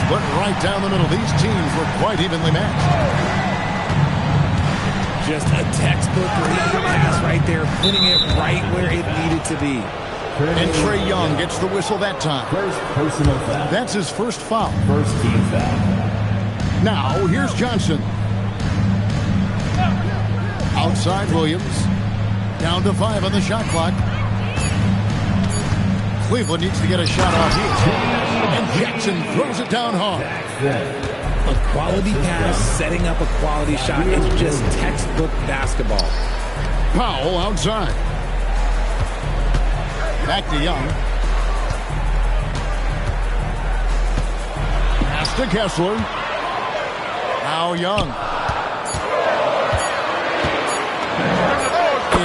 split right down the middle. These teams were quite evenly matched. Just a textbook pass right there, putting it right where it needed to be. And Trae Young gets the whistle that time. First personal foul. That's his first foul. First team foul. Now, here's Johnson. Outside Williams. Down to 5 on the shot clock. Cleveland needs to get a shot off here. And Jackson throws it down hard. A quality pass, setting up a quality shot. It's just textbook basketball. Powell outside. Back to Young. Pass to Kessler. Now Young.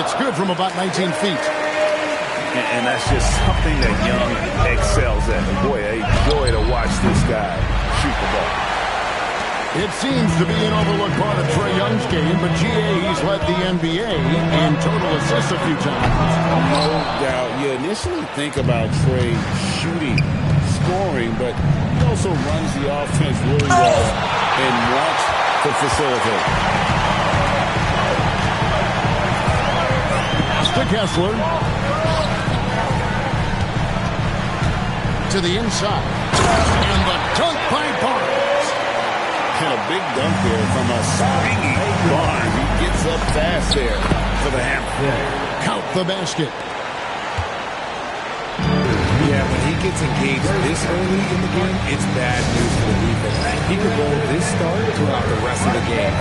It's good from about 19 feet. And that's just something that Young excels at. And boy, a joy to watch this guy shoot the ball. It seems to be an overlooked part of Trae Young's game, but he's led the NBA in total assists a few times. No doubt. You initially think about Trae shooting, scoring, but he also runs the offense really well and wants to facilitate. To Kessler. To the inside. And the dunk by Barnes. And a big dunk there from a swinging Barnes. He gets up fast there for the hammer. Count the basket. Yeah, when he gets engaged this early in the game, it's bad news for the defense. He could roll this start throughout the rest of the game.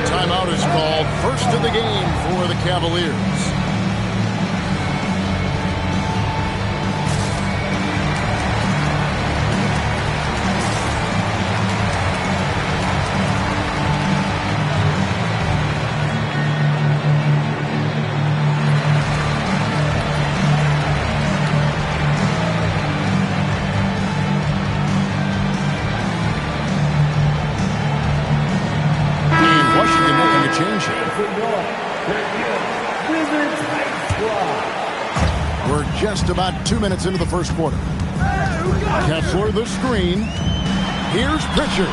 Timeout is called. First of the game for the Cavaliers. We're just about 2 minutes into the first quarter. Kessler the screen. Here's Pritchard.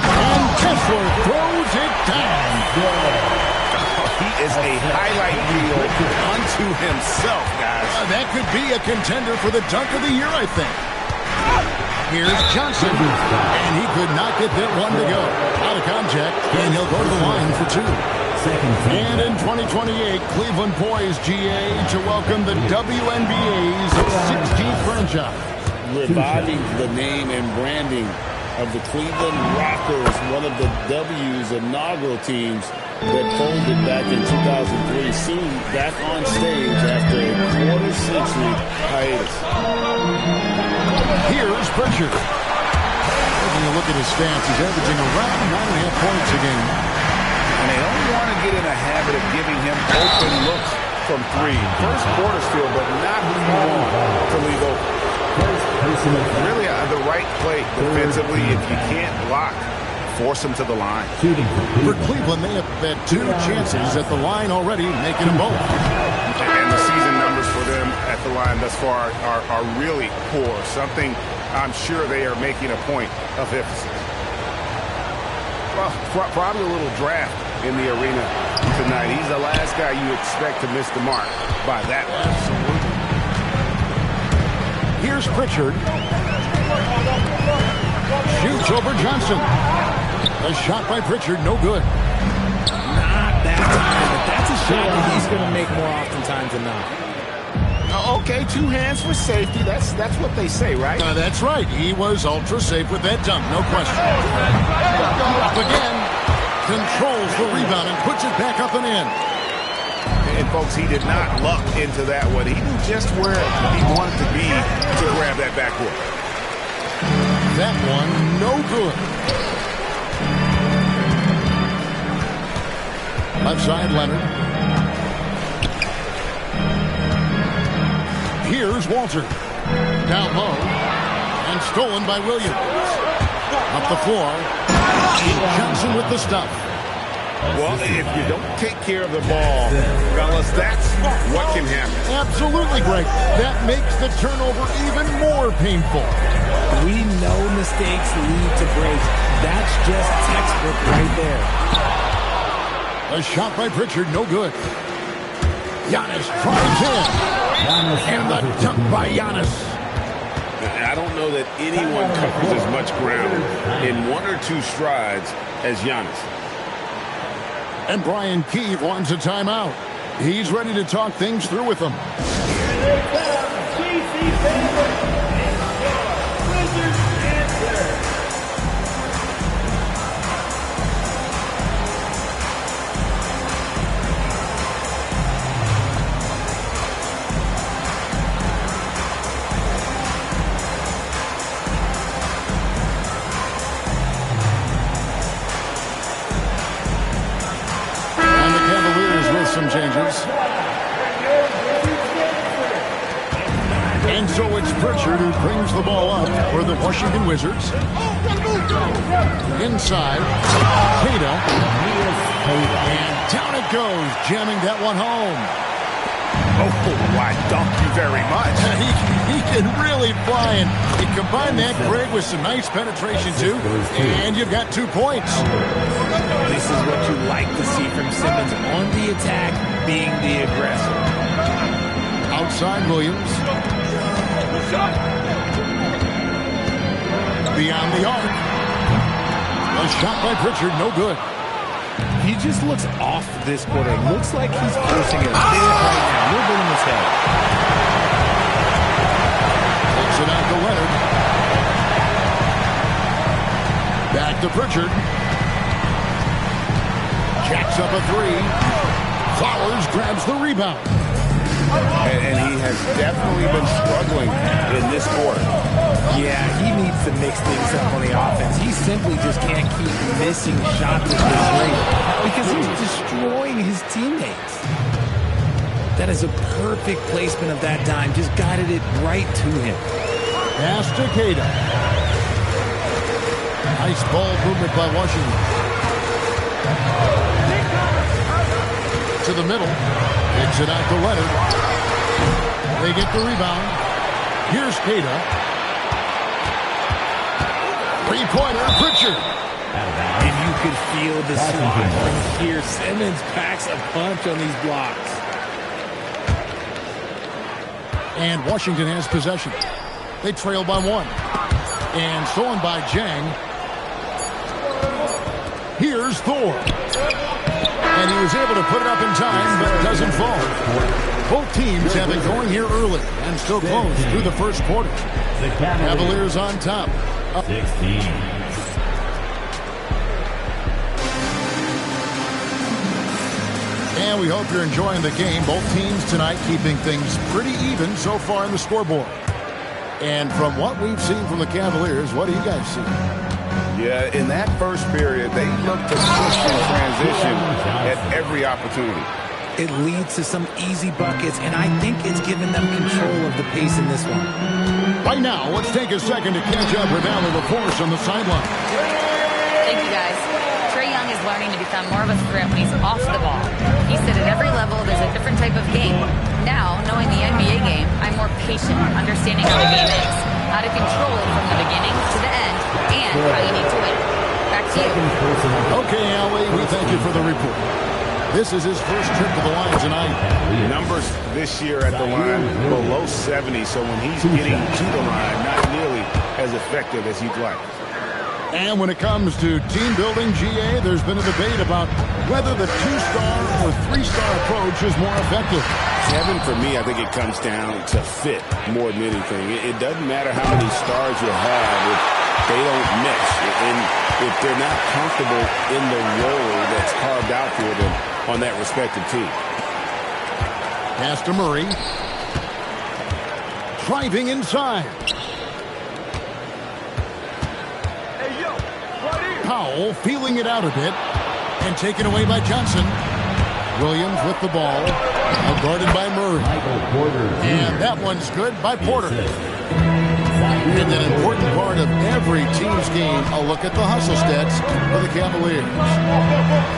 And Kessler throws it down. He is a highlight reel unto himself, guys. That could be a contender for the dunk of the year, I think. Here's Johnson. And he could not get that one to go. Out of contact, and he'll go to the line for 2. And in 2028, Cleveland poised, GA, to welcome the WNBA's 16th franchise. Reviving the name and branding of the Cleveland Rockers, one of the W's inaugural teams that folded back in 2003, soon back on stage after a quarter-century hiatus. Here's Pritchard. Taking a look at his stats, he's averaging around 9.5 points a game. And they don't want to get in a habit of giving him open looks from 3. First quarter still, but not who you want to leave open. Really the right play defensively. If you can't block, force him to the line. For Cleveland, they have had 2 chances at the line already, making them both. And the season numbers for them at the line thus far are really poor. Something I'm sure they are making a point of emphasis. Well, probably a little draft in the arena tonight. He's the last guy you expect to miss the mark by that much. Absolutely. Here's Pritchard. Shoots over Johnson. A shot by Pritchard, no good. Not that time, but that's a shot that he's going to make more oftentimes than not. Okay, 2 hands for safety. That's what they say, right? That's right. He was ultra safe with that dunk, no question. Up again. Controls the rebound and puts it back up and in. And, folks, he did not luck into that one. He knew just where he wanted to be to grab that backboard. That one, no good. Left side, Leonard. Here's Walter. Down low. And stolen by Williams. Up the floor. Johnson with the stuff. Well, if you don't take care of the ball, fellas, that's what can happen. Absolutely, Greg. That makes the turnover even more painful. We know mistakes lead to breaks. That's just textbook right there. A shot by Pritchard, no good. Giannis tries in. And the dunk by Giannis. I don't know that anyone covers as much ground in 1 or 2 strides as Giannis. And Brian Keefe wants a timeout. He's ready to talk things through with them. Some changes. And so it's Pritchard who brings the ball up for the Washington Wizards. Inside, Queta. And down it goes, jamming that one home. Oh, why, thank you very much. He can really fly, and you combine that, Greg, with some nice penetration, too, and you've got 2 points. This is what you like to see from Simmons on the attack, being the aggressor. Outside Williams. Beyond the arc. A shot by Pritchard, no good. He just looks off this quarter. Looks like he's forcing it right now. A little bit in his head. Takes it out to Leonard. Back to Pritchard. Jacks up a 3. Flowers grabs the rebound. And he has definitely been struggling in this quarter. Yeah, he needs to mix things up on the offense. He simply just can't keep missing shots at this rate because he's destroying his teammates. That is a perfect placement of that dime. Just guided it right to him. Pass to Queta. Nice ball movement by Washington. To the middle. Takes it out to Leonard. They get the rebound. Here's Queta. 3-pointer, Pritchard. And you could feel the slide from here. Simmons packs a punch on these blocks. And Washington has possession. They trail by 1. And stolen by Jang. Here's Thor. And he was able to put it up in time, but it doesn't fall. Both teams have it going here early and still close through the first quarter. The Cavaliers on top. 16. And we hope you're enjoying the game. Both teams tonight keeping things pretty even so far in the scoreboard. And from what we've seen from the Cavaliers, what do you guys see? Yeah, in that first period, they looked to push in transition at every opportunity. It leads to some easy buckets, and I think it's given them control of the pace in this one. Right now, let's take a second to catch up with Allie LaForce on the sideline. Thank you, guys. Trae Young is learning to become more of a threat when he's off the ball. He said at every level there's a different type of game. Now, knowing the NBA game, I'm more patient, understanding how the game is, how to control it from the beginning to the end, and how you need to win. Back to you. Okay, Allie, we thank you for the report. This is his first trip to the line tonight. Numbers this year at the line below 70, so when he's getting to the line, not nearly as effective as he'd like. And when it comes to team building, GA, there's been a debate about whether the 2-star or 3-star approach is more effective. Kevin, for me, I think it comes down to fit more than anything. It doesn't matter how many stars you have if they don't mesh, and if they're not comfortable in the role that's carved out for them on that respective team. Pass to Murray. Driving inside. Powell feeling it out a bit and taken away by Johnson. Williams with the ball, guarded by Murray. And that one's good by Porter. And an important part part of every team's game, a look at the hustle stats for the Cavaliers.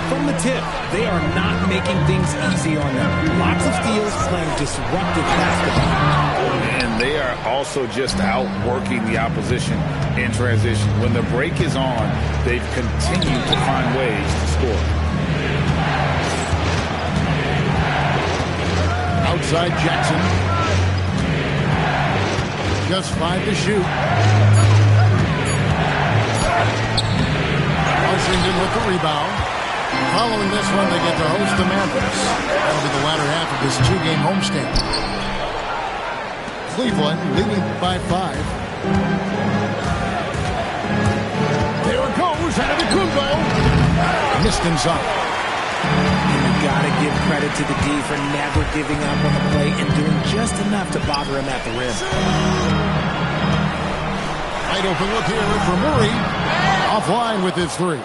From the tip, they are not making things easy on them. Lots of steals, playing disruptive basketball. And they are also just outworking the opposition in transition. When the break is on, they've continued to find ways to score. Outside Jackson. Just 5 to shoot. Washington with the rebound. Following this one, they get to host the MEMBERZ. That'll be the latter half of this 2-game homestand. Cleveland leading by 5. There it goes, Antetokounmpo. Missed inside. You gotta give credit to the D for never giving up on the play and doing just enough to bother him at the rim. Wide open look here for Murray. Offline with his 3.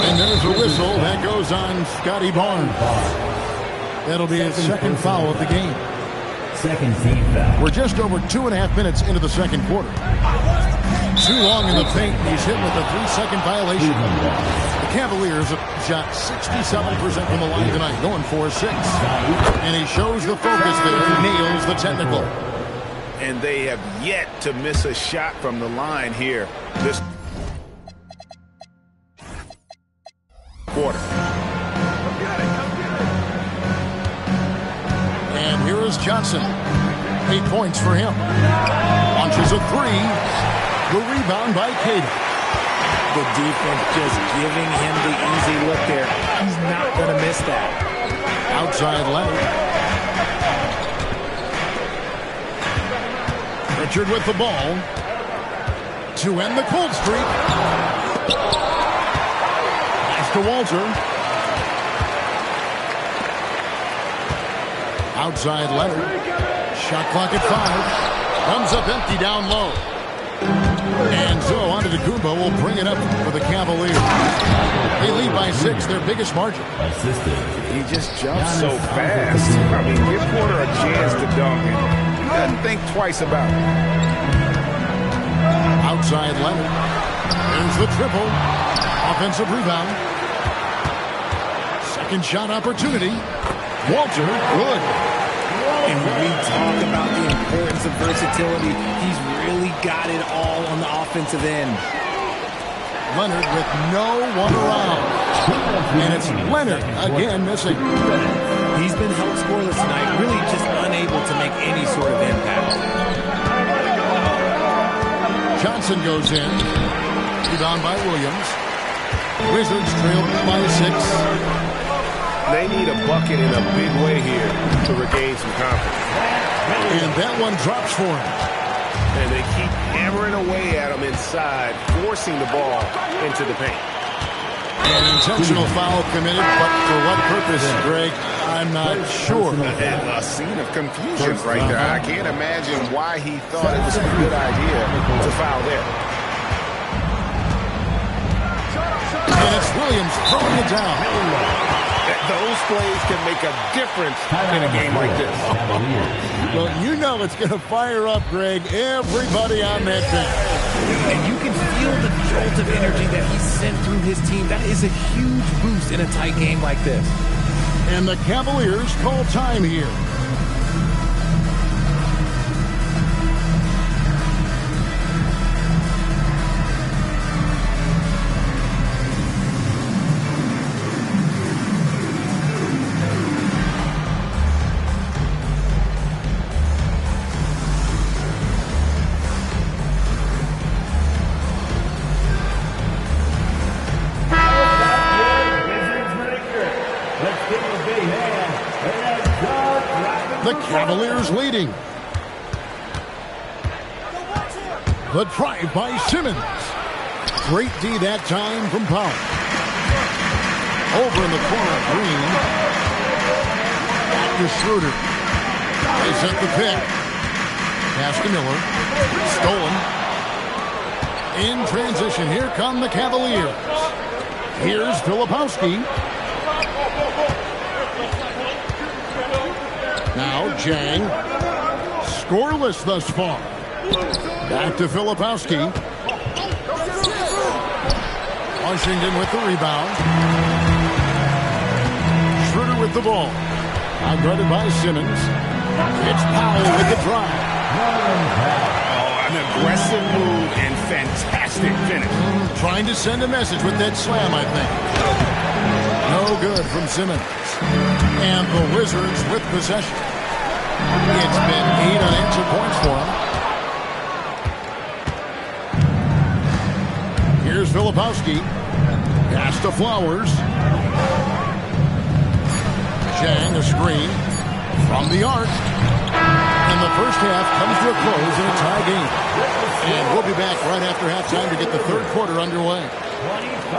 And there's a whistle. That goes on Scotty Barnes. That'll be his second foul of the game. Second team foul. We're just over 2.5 minutes into the second quarter. Too long in the paint, and he's hit with a 3-second violation. The Cavaliers have shot 67% from the line tonight, going 4-6. And he shows the focus there, nails the technical. And they have yet to miss a shot from the line here this quarter. And here is Johnson. 8 points for him. Launches a 3. The rebound by Cater. The defense just giving him the easy look there. He's not going to miss that. Outside Leonard. Richard with the ball. To end the cold streak. Pass to Walter. Outside Leonard. Shot clock at 5. Comes up empty down low. And so Antetokounmpo will bring it up for the Cavaliers. They lead by 6, their biggest margin. He just jumps so fast. I mean, give Porter a chance to dunk, and he doesn't think twice about it. Outside Leonard. There's the triple. Offensive rebound. Second shot opportunity. Walter, good. And when we talk about the importance of versatility, he's really got it all on the offensive end. Leonard with no one around. And it's Leonard again missing. He's been held scoreless tonight, really just unable to make any sort of impact. Johnson goes in. Rebound by Williams. Wizards trail by 6. They need a bucket in a big way here to regain some confidence. And that one drops for him. And they keep hammering away at him inside, forcing the ball into the paint. An intentional foul committed, but for what purpose, Greg, I'm not sure. And a scene of confusion right there. I can't imagine why he thought it was a good idea to foul there. And it's Williams throwing it down. Those plays can make a difference in a game like this. Well, you know it's going to fire up, Greg, everybody on that bench. And you can feel the jolt of energy that he sent through his team. That is a huge boost in a tight game like this. And the Cavaliers call time here. The Cavaliers leading. The drive by Simmons. Great D that time from Powell. Over in the corner, Green. Back to Schroeder. They set the pick. Pass to Miller. Stolen. In transition, here come the Cavaliers. Here's Filipowski. Now Jang scoreless thus far. Back to Filipowski. Washington with the rebound. Schroeder with the ball. Now guarded by Simmons. It's Powell with the drive. An aggressive move and fantastic finish. Trying to send a message with that slam, I think. No good from Simmons. And the Wizards with possession. It's been 8 unanswered points for him. Here's Filipowski. Pass to Flowers. Chang, a screen from the arc. And the first half comes to a close in a tie game. And we'll be back right after halftime to get the third quarter underway. 25.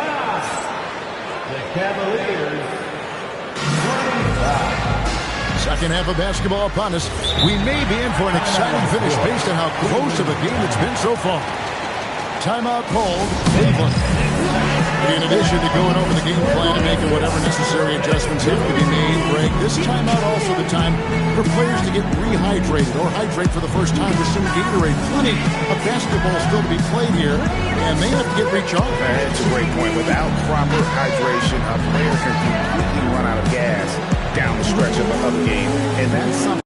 The Cavaliers. 25. Second half of basketball upon us. We may be in for an exciting finish based on how close of a game it's been so far. Timeout called, Cleveland. In addition to going over the game plan and making whatever necessary adjustments have to be made, Greg, this timeout also the time for players to get rehydrated or hydrate for the first time with some Gatorade. Plenty of basketball still to be played here, and they have to get recharged. That's a great point. Without proper hydration, a player can completely run out of gas down the stretch of the game, and that's something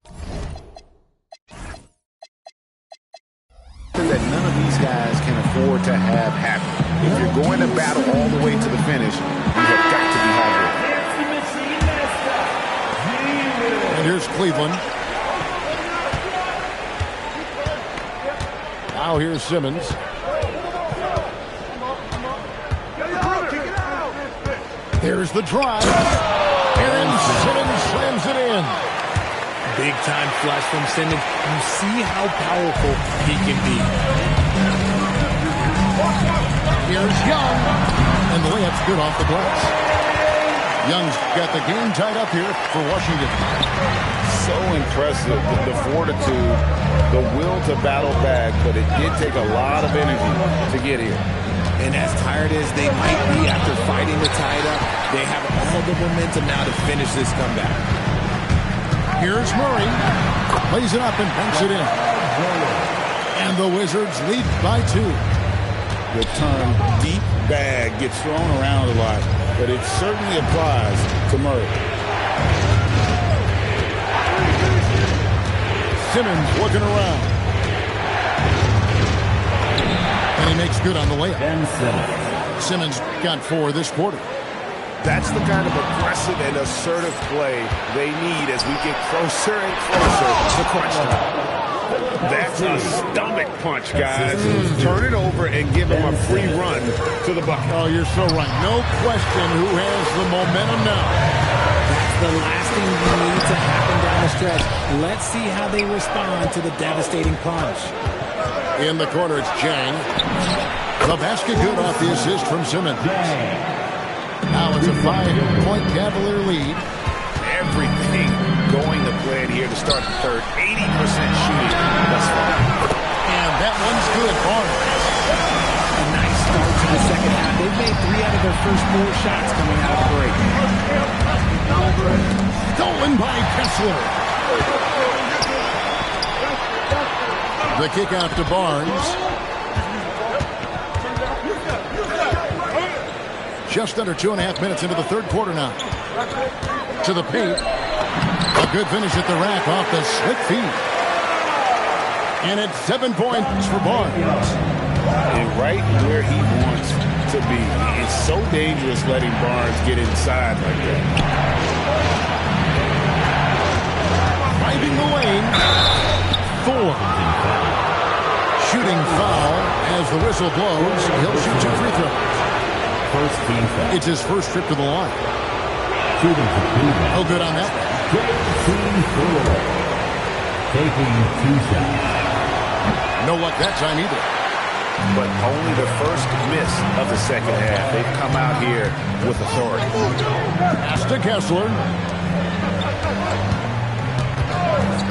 that none of these guys can afford to have happen. If you're going to battle all the way to the finish, you have got to be hydrated. And here's Cleveland. Now here's Simmons. Here's the drive. And Simmons slams it in. Big time flush from Simmons. You see how powerful he can be. Here's Young. And the layup's good off the glass. Young's got the game tied up here for Washington. So impressive, the fortitude, the will to battle back, but it did take a lot of energy to get here. And as tired as they might be after fighting to tie it up, they have all the momentum now to finish this comeback. Here's Murray. Plays it up and banks it in. And the Wizards lead by 2. The term deep bag gets thrown around a lot, but it certainly applies to Murray. Simmons looking around. And he makes good on the layup. Simmons got 4 this quarter. That's the kind of aggressive and assertive play they need as we get closer and closer to crunch time. That's a stomach punch, guys. Turn it over and give him a free run to the bucket. Oh, you're so right. No question who has the momentum now. That's the last thing you need to happen down the stretch. Let's see how they respond to the devastating punch. In the corner, it's Chang. The basket good off the assist from Simmons. Now it's a 5-point Cavalier lead. Everything going to plan here to start the third. 80% shooting thus far. And that one's good. Barnes. A nice start to the second half. They've made 3 out of their first 4 shots coming out of the break. Stolen by Kessler. The kick out to Barnes. Just under 2.5 minutes into the third quarter now. To the paint. A good finish at the rack off the slick feed. And it's 7 points for Barnes. And right where he wants to be. It's so dangerous letting Barnes get inside like that. Driving the lane. 4. Shooting foul as the whistle blows. He'll shoot 2 free throws. First team foul. It's his first trip to the line. Shooting for Cleveland. No good on that. Great team four. Taking 2 shots. No luck that time either. But only the first miss of the second half. They've come out here with authority. Pass to Kessler.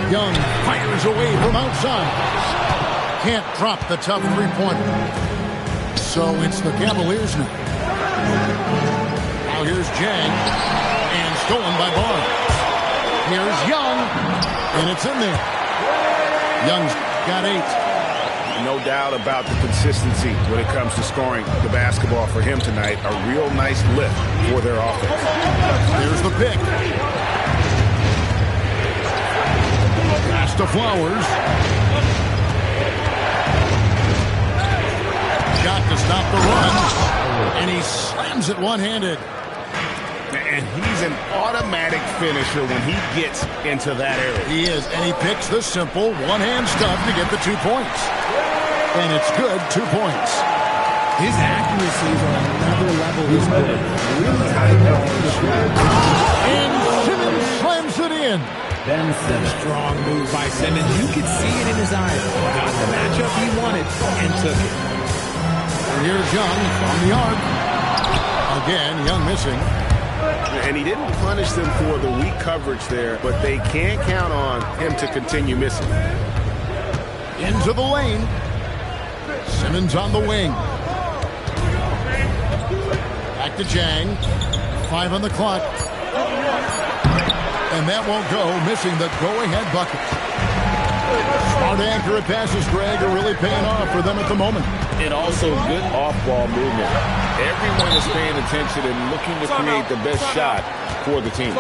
Young fires away from outside. Can't drop the tough three-pointer. So it's the Cavaliers now. Now here's Chang. And stolen by Barnes. Here's Young. And it's in there. Young's got 8. No doubt about the consistency when it comes to scoring the basketball for him tonight. A real nice lift for their offense. There's the pick. Pass to Flowers. Shot to stop the run. And he slams it one-handed. And he's an automatic finisher when he gets into that area. He is, and he picks the simple one-hand stuff to get the 2 points. And it's good, 2 points. His accuracy is on another level this quarter. Really high quality shot. And Simmons slams it in. Ben Simmons. Strong move by Simmons. You could see it in his eyes. Got the matchup he wanted and took it. And here's Young from the arc. Again, Young missing. And he didn't punish them for the weak coverage there, but they can't count on him to continue missing. Into the lane. Simmons on the wing. Back to Jang. 5 on the clock. And that won't go, missing the go-ahead bucket. Smart accurate passes, Greg, are really paying off for them at the moment. And also good off-ball movement. Everyone is paying attention and looking to create the best shot for the team.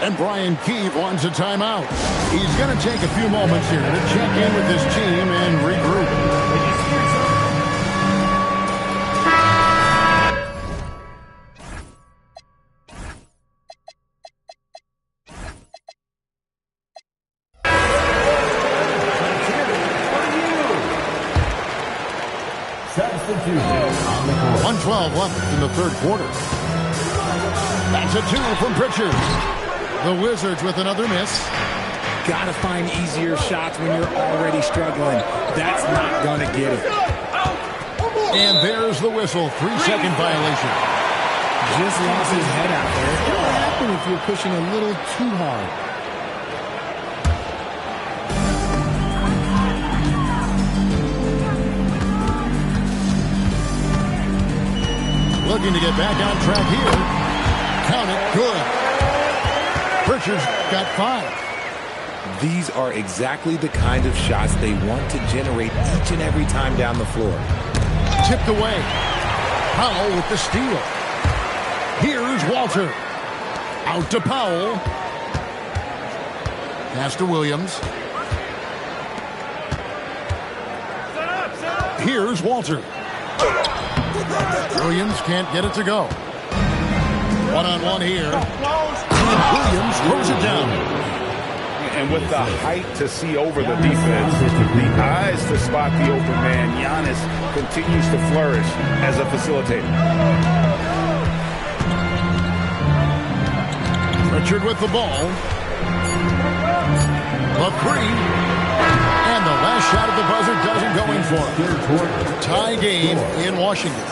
And Brian Keefe wants a timeout. He's going to take a few moments here to check in with his team and regroup. Substitution on the court. 1:12 left in the third quarter. That's a 2 from Pritchard. The Wizards with another miss. Got to find easier shots when you're already struggling. That's not going to get it. And there's the whistle. 3-second violation. Just lost his head out there. It'll happen if you're pushing a little too hard. Looking to get back on track here. Count it. Good. Pritchard's got 5. These are exactly the kind of shots they want to generate each and every time down the floor. Tipped away. Powell with the steal. Here's Walter. Out to Powell. Pass to Williams. Here's Walter. Williams can't get it to go. One-on-one here. Williams throws it down. And with the height to see over the defense, the eyes to spot the open man, Giannis continues to flourish as a facilitator. Pritchard with the ball. The 3. And the last shot at the buzzer doesn't go in for him. Tie game in Washington.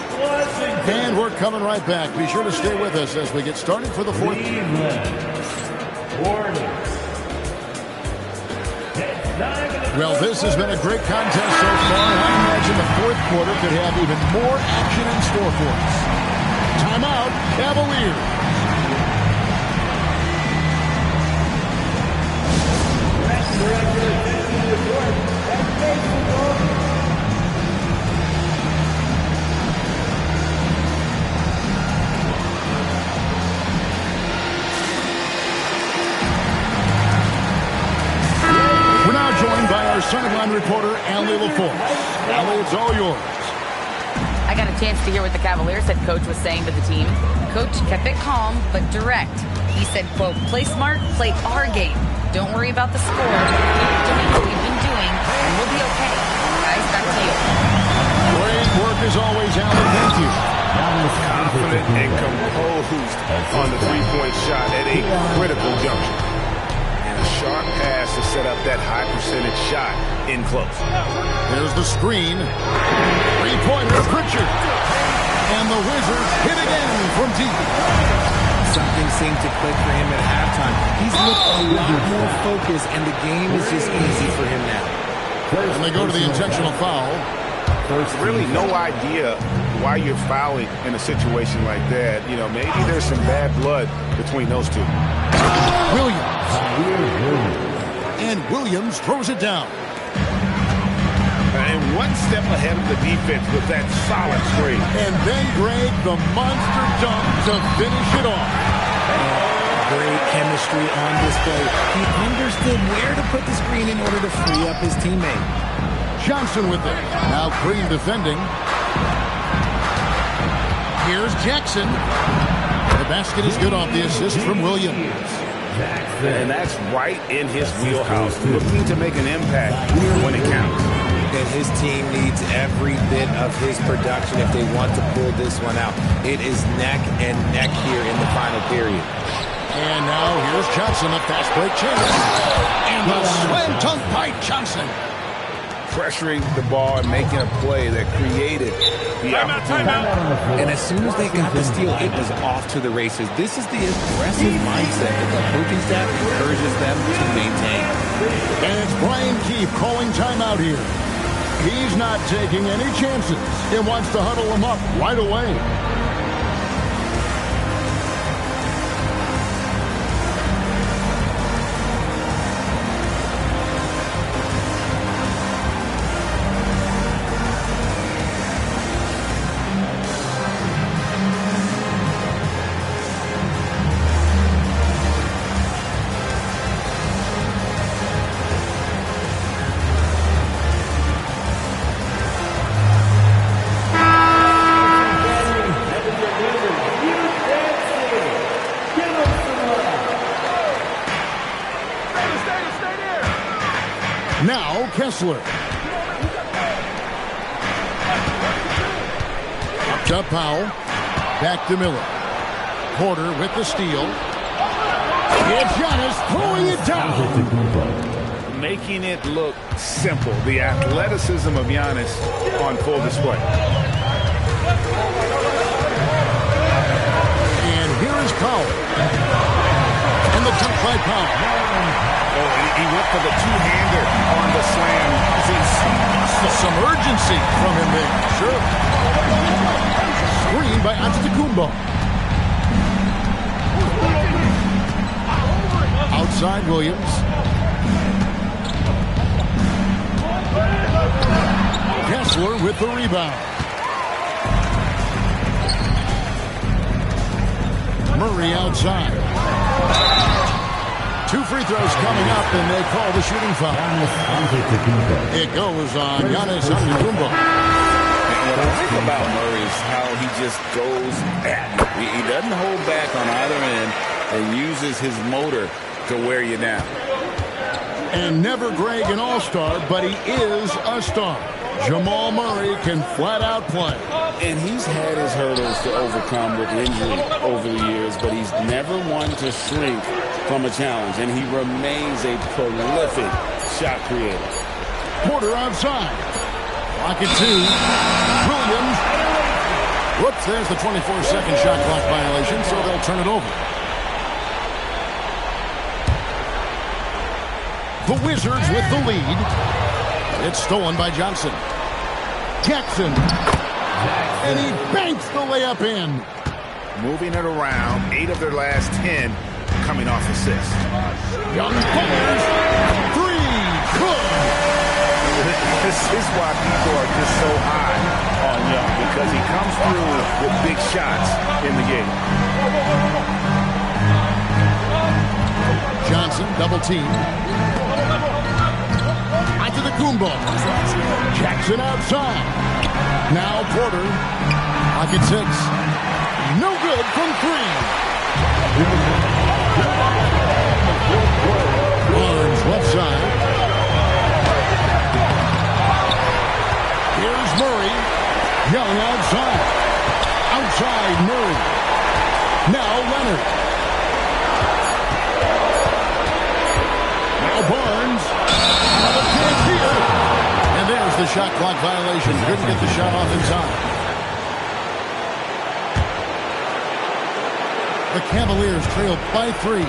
And we're coming right back. Be sure to stay with us as we get started for the fourth. Well, this has been a great contest so far. I imagine the fourth quarter could have even more action in store for us. Timeout, Cavaliers. Joined by our sideline reporter, Allie LaForce. Allie, it's all yours. I got a chance to hear what the Cavaliers head coach was saying to the team. Coach kept it calm, but direct. He said, quote, play smart, play our game. Don't worry about the score. Keep doing what we've been doing, and we'll be okay. Guys, back to you. Great work as always, Allie. Thank you. Confident and composed on the three-point shot at a critical juncture. Sharp pass to set up that high percentage shot in close. There's the screen. Three-pointer, Pritchard. And the Wizards hit again from deep. Something seemed to click for him at halftime. He's looked a lot more focused, and the game is just easy for him now. And they go to the intentional foul. Really no idea why you're fouling in a situation like that. You know, maybe there's some bad blood between those two. Williams. And Williams throws it down. And one step ahead of the defense with that solid screen. And then Greg, the monster dunk to finish it off. Great chemistry on display. He understood where to put the screen in order to free up his teammate. Johnson with it. Now Green defending. Here's Jackson. The basket is good off the assist from Williams. And that's right in his wheelhouse. Looking to make an impact when it counts. And his team needs every bit of his production if they want to pull this one out. It is neck and neck here in the final period. And now here's Johnson, a fast break chance. And the slam dunk by Johnson. Pressuring the ball and making a play that created the opportunity. And as soon as they got the steal, it was off to the races. This is the aggressive mindset that the coaching staff encourages them to maintain. And it's Brian Keefe calling timeout here. He's not taking any chances. He wants to huddle them up right away. Now Kessler. Up to Powell. Back to Miller. Porter with the steal. It's Giannis throwing it down. Making it look simple. The athleticism of Giannis on full display. And here is Powell. And the dunk by Powell. Oh, he went for the two-hander on the slam. Some urgency from him there. Sure. Screen by Antetokounmpo. Outside Williams. Kessler with the rebound. Murray outside. 2 free throws coming up, and they call the shooting foul. It goes on Giannis Antetokounmpo. What I like about Murray is how he just goes at it. He doesn't hold back on either end and uses his motor to wear you down. And never Greg an all-star, but he is a star. Jamal Murray can flat out play. And he's had his hurdles to overcome with injury over the years, but he's never one to shrink from a challenge, and he remains a prolific shot creator. Porter outside. Clock at 2. Williams. Whoops, there's the 24-second shot clock violation, so they'll turn it over. The Wizards with the lead. It's stolen by Johnson. Jackson. And he banks the layup in. Moving it around. 8 of their last 10 coming off assist. Young fires. 3. Good. This is why people are just so high on Young, because he comes through with big shots in the game. Johnson, double team. Antetokounmpo. Jackson outside. Now Porter. Pocket 6. No good from 3. Barnes left side. Here's Murray. Young outside. Outside Murray. Now Leonard. Now Barnes. Another chance here. And there's the shot clock violation. Couldn't get the shot off in time. The Cavaliers trail by 3.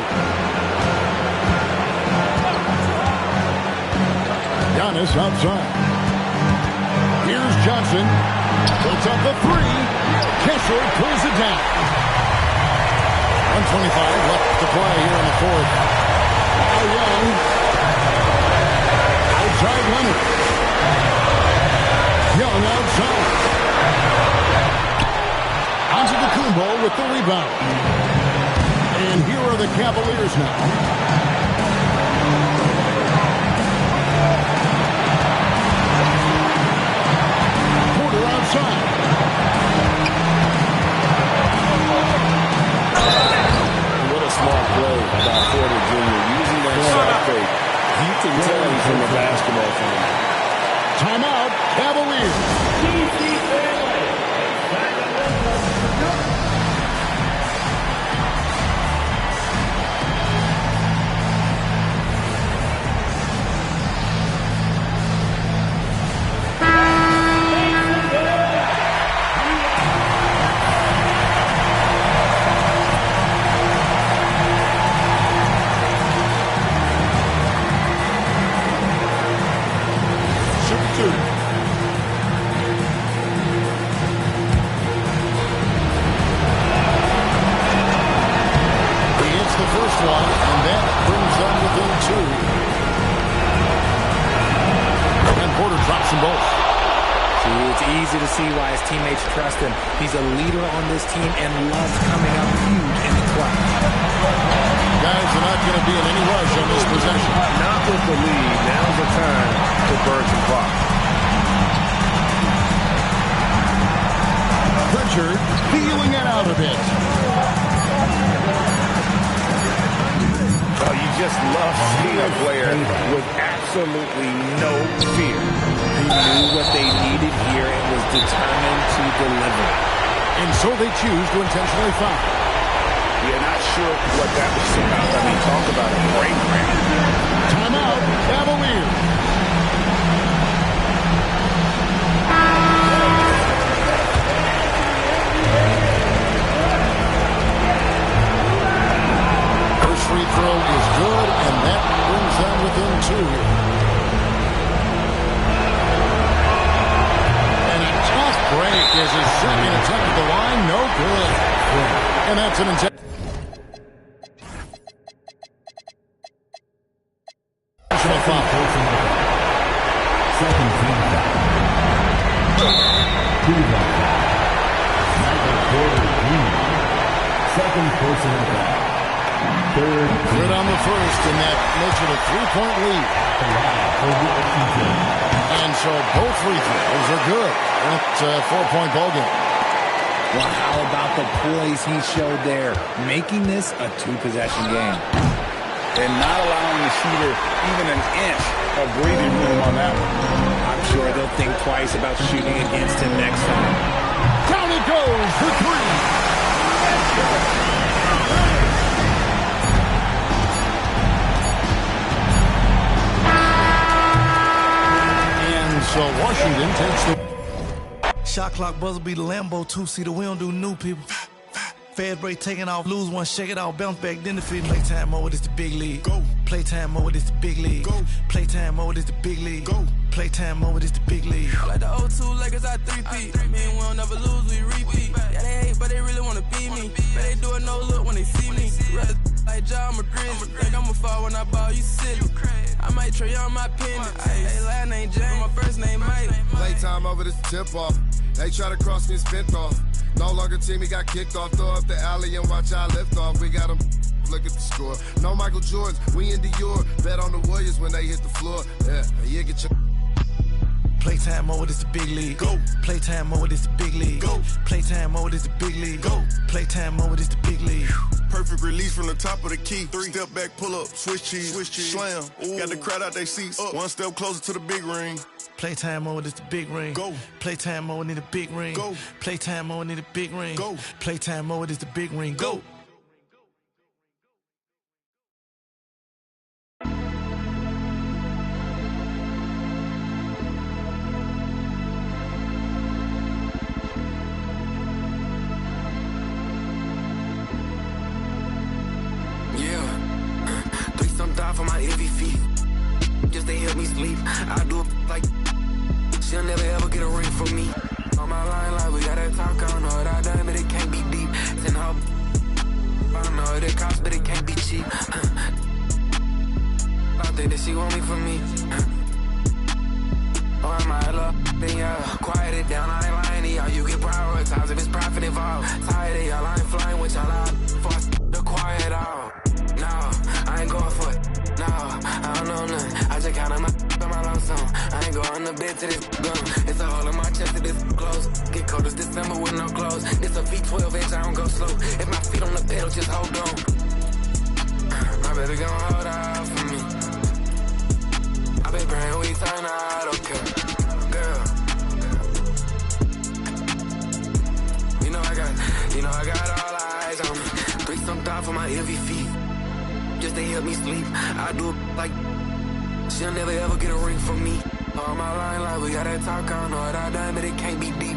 Giannis outside. Here's Johnson. Puts up the 3. Kessler pulls it down. 1:25 left to play here in the fourth. Now Young. Outside Leonard. Turnbull with the rebound. And here are the Cavaliers now. Porter outside. What a smart play by Porter Jr. using that shot fake. You can tell he's from a basketball fan. Timeout, Cavaliers. Trust him. He's a leader on this team and loves coming up huge in the clutch. Guys are not going to be in any rush on this possession. Not with the lead. Now's the time to burn some clock. Pritchard feeling it out a bit. Oh, you just love seeing a player with absolutely no fear. He knew what they needed here and was determined to deliver. And so they choose to intentionally foul. Yeah, not sure what that was about. I mean, talk about a brain cramp. Timeout, Cavaliers. First free throw is good, and that brings them within two. Break is his second attempt at the line. No good. And that's an intentional foul. Second team foul. Michael Porter Jr. Second personal foul. Third. Good on the first, and that makes it a 3-point lead. And so both free throws are good. It's a 4-point ball game. Well, how about the poise he showed there, making this a 2-possession game. And not allowing the shooter even an inch of breathing room on that one. I'm sure they'll think twice about shooting against him next time. Down it goes for three. So Washington takes the... Shot clock buzzer be the Lambo 2-seater. We don't do new people. Fast break taking off, lose one, shake it out, bounce back, then defeat. Playtime mode is the big league. Go. Playtime mode is the big league. Go. Playtime mode is the big league. Go. Playtime mode is the big league. Like the 0-2 Lakers, I 3-peat. I mean, we don't never lose, we repeat. Yeah, they hate, but they really want to beat me. But they do it no look when they see me. Rather like John Madrid. Think I'ma fall when I ball, you silly. I might trade on my penny. Hey, last name James, my first name Mike. Playtime over this tip off. They try to cross me and spent off. No longer team, he got kicked off. Throw up the alley and watch our lift off. We got him. Look at the score. No Michael Jordan, we in Dior. Bet on the Warriors when they hit the floor. Yeah, get your... Playtime mode is the big league. Go. Playtime mode is the big league. Go. Playtime mode is the big league. Go. Playtime mode is the big league. Perfect release from the top of the key. 3 step back, pull up, switch cheese, slam. Ooh. Got the crowd out their seats. Up. 1 step closer to the big ring. Playtime mode is the big ring. Go. Playtime mode need a big ring. Go. Playtime mode need a big ring. Go. Playtime mode is the big ring. Go. For my heavy feet, just they help me sleep. I do it like she'll never ever get a ring from me. On my line, like we gotta talk. I don't know what I done, but it can't be deep. Send her, I don't know what it costs, but it can't be cheap. I think that she want me for me. Oh, I might love, then yeah, quiet it down. I ain't lying to y'all. You get prioritized if it's profit. involved. Tired of y'all, I ain't flying with y'all out. For the quiet all. No, I ain't going for it. No, I don't know nothing. I just counted my lonesome. I ain't going to bed to this gun. It's a hole in my chest to this close. Get cold as December with no clothes. This a V12 inch, I don't go slow. If my feet on the pedal, just hold on. My baby gon' hold out for me. I been praying we turn out okay. Girl, you know I got all eyes on me. 3-some thought for my heavy feet. Just to help me sleep. I do it like she'll never ever get a ring from me. On my line like we gotta talk. I don't know what I done, but it can't be deep.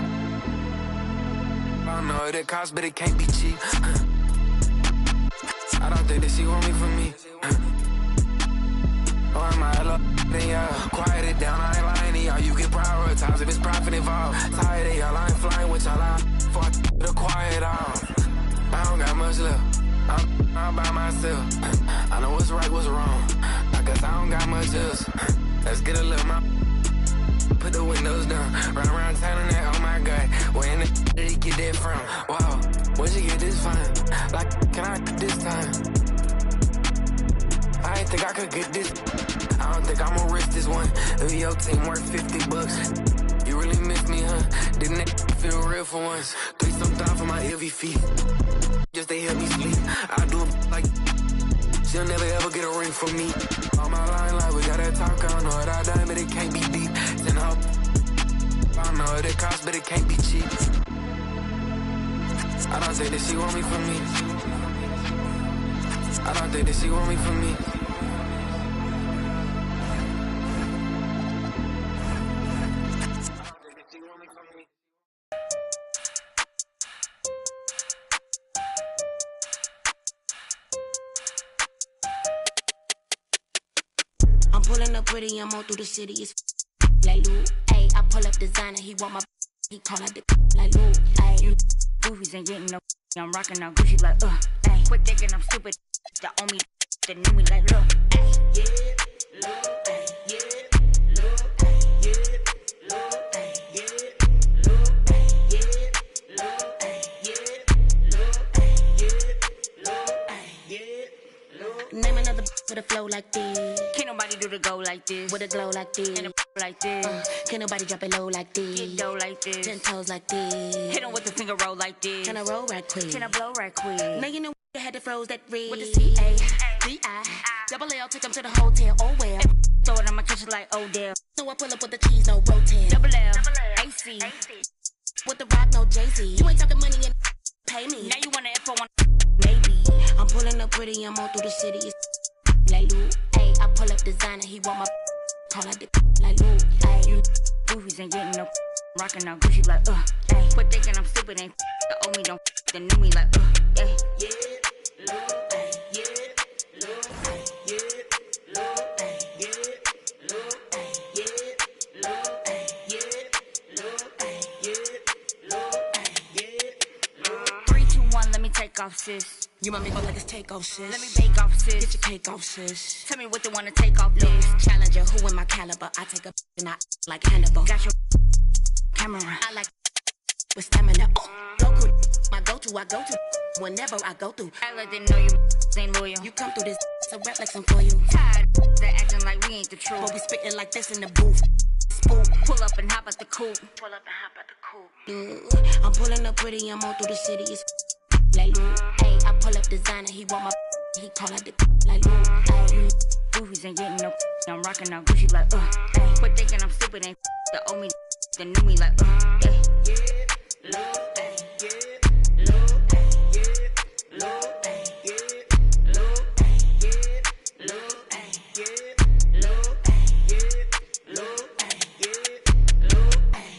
I don't know what it costs, but it can't be cheap. I don't think that she want me for me. Oh, I might love then y'all. Quiet it down, I ain't lying to y'all. You get prioritized if it's profit involved. Tired of y'all, I ain't flying with y'all out. For the quiet off. I don't got much left. I'm by myself. I know what's right, what's wrong. I guess I don't got much else. Let's get a little more. Put the windows down. Run around town and that, oh my God. Where in the did he get that from? Wow, where'd you get this from? Like, can I this time? I ain't think I could get this. I don't think I'ma risk this one. If your team worth $50. You really miss me, huh? Didn't it feel real for once? 3-some thought for my heavy feet. Just they help me sleep. I do it like she'll never ever get a ring from me. On my line like we gotta talk. I don't know what I done, but it can't be deep. Then hope I don't know what it costs, but it can't be cheap. I don't think that she want me for me. I don't think that she want me for me. I'm pulling up pretty, I'm all through the city, it's like Lou. Ayy, I pull up designer, he want my he call out the like Lou. Ayy, You goofies ain't getting no. I'm rocking out Gucci like ayy. Quit thinking I'm stupid. That owe me, that knew me like look. Ayy, yeah, Lou, ayy, yeah, Lou, ayy, yeah, Lou, ayy, yeah, Lou, ayy, yeah, Lou, ayy, yeah, Lou, ayy, yeah, Lou, ayy, yeah, Lou. Name another with a flow like this. Can't nobody do the go like this. With a glow like this. And a like this. Can't nobody drop it low like this. Get dough like this. 10 toes like this. Hit 'em with the finger roll like this. Can I roll right quick? Can I blow right quick? Now you know I had to froze that red. With the C-A-D-I. Double L, take 'em to the hotel. Oh well. Throw it on my kitchen like Odell. So I pull up with the cheese, no rotel. Double L, AC. With the rock, no Jay-Z. You ain't talking money and pay me. Now you wanna F on maybe. I'm pulling up pretty, I'm all through the city. It's like Lou. Ayy, I pull up designer, he want my call out the like Lou. Ayy, You goofies ain't getting no. Rocking out Gucci like ayy. Quit thinking I'm stupid, ain't that owe me don't that knew me like ayy. yeah, Lou, ayy, yeah, Lou, ayy, yeah, Lou, ayy, yeah, Lou, ayy, yeah, Lou, ayy, yeah, Lou, ayy, yeah, Lou, ayy, yeah, Lou. 3, 2, 1, let me take off, sis. You want me go like it's takeoff, sis? Let me bake off, Get sis. your cake off, sis. Tell me what they wanna take off, Look, this. challenger, who in my caliber? I take a and I like Hannibal. Got your camera. I like with stamina. Goku, my go-to, I go to whenever I go through. I like they know you ain't loyal. You come through this, so rap like some for you. Tired they acting like we ain't the truth. But we spitting like this in the booth. Spook. Pull up and hop at the coupe. I'm pulling up pretty, I'm all through the city. It's like Lou. Ayy, I pull up designer, he want my he call out the like Lou. Ayy, Goofies ain't getting no. I'm rocking out Gucci like ayy. Quit thinking I'm stupid, ain't that owe me that knew me like ayy. yeah, Lou, ayy, yeah, Lou, ayy, yeah, Lou, ayy, yeah, Lou, ayy, yeah, Lou, ayy, yeah, Lou, ayy, yeah, Lou, ayy, yeah, Lou, ayy.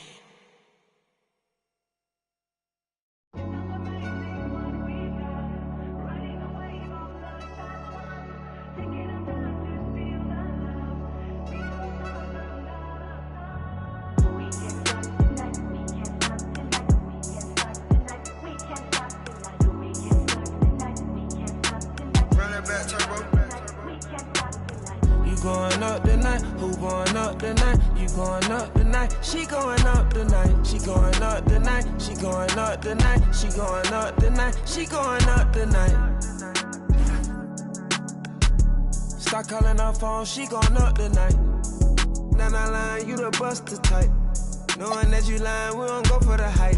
tonight. You going up tonight. She going up tonight. She going up tonight. She going up tonight. She going up tonight. She going up tonight. Start calling her phone. She going up tonight. Now I lying, you the buster type. Knowing that you lying, we don't go for the hype.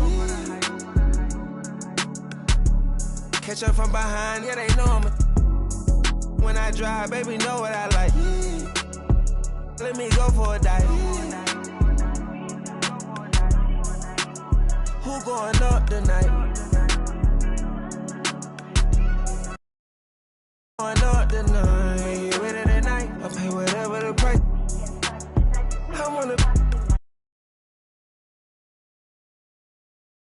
Catch up from behind, yeah, they know me. When I drive, baby, know what I like. Let me go for a dive. Who going up tonight?